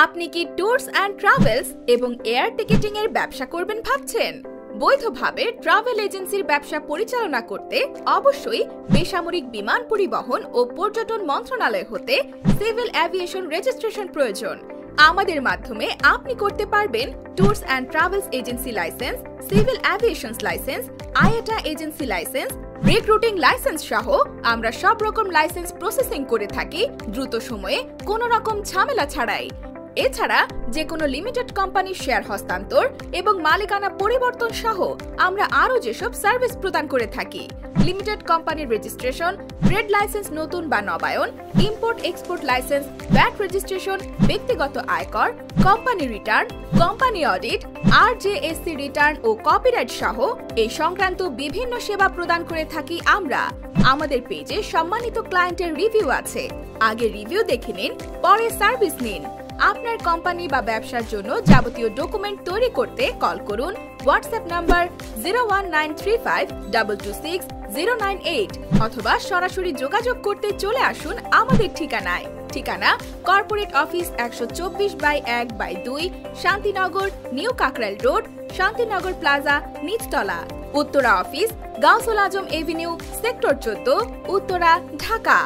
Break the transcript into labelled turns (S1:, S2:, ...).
S1: আপনি কি tours and travels এবং এয়ার টিকেটিং এর ব্যবসা করবেন ভাবছেন? বৈধভাবে ট্রাভেল এজেন্সির ব্যবসা পরিচালনা করতে অবশ্যই বেসামরিক বিমান পরিবহন ও পর্যটন মন্ত্রণালয় হতে সিভিল এভিয়েশন রেজিস্ট্রেশন প্রয়োজন। আমাদের মাধ্যমে আপনি করতে পারবেন tours and travels agency licence, civil aviations licence, IATA agency licence, recruiting licence সহ আমরা সব রকম লাইসেন্স প্রসেসিং করে থাকি দ্রুত সময়ে, কোনো রকম ঝামেলা ছাড়াই। এছাড়া যে কোনো লিমিটেড কোম্পানির শেয়ার হস্তান্তর এবং মালিকানা পরিবর্তন সহ আমরা আরও যেসব সার্ভিস প্রদান করে থাকি, লিমিটেড কোম্পানির রেজিস্ট্রেশন, ট্রেড লাইসেন্স নতুন বা নবায়ন, import export licence, VAT registration, ব্যক্তিগত আয়কর, company return, company audit, RJSC return ও কপিরাইট সহ এই সংক্রান্ত বিভিন্ন সেবা প্রদান করে থাকি আমরা। আমাদের পেজে সম্মানিত ক্লায়েন্টের রিভিউ আছে, আগে রিভিউ দেখে নিন, পরে সার্ভিস নিন। আপনার কোম্পানি বা ব্যবসার জন্য যাবতীয় ডকুমেন্ট তৈরি করতে কল করুন হোয়াটসঅ্যাপ নাম্বার 01935226098 অথবা সরাসরি যোগাযোগ করতে চলে আসুন আমাদের ঠিকানায়। ঠিকানা corporate office 124/1/2 Shantinagar, new Kakrail road, Shantinagar plaza, নিচতলা। Uttara office Gausul Azam avenue, sector 14, Uttara, Dhaka.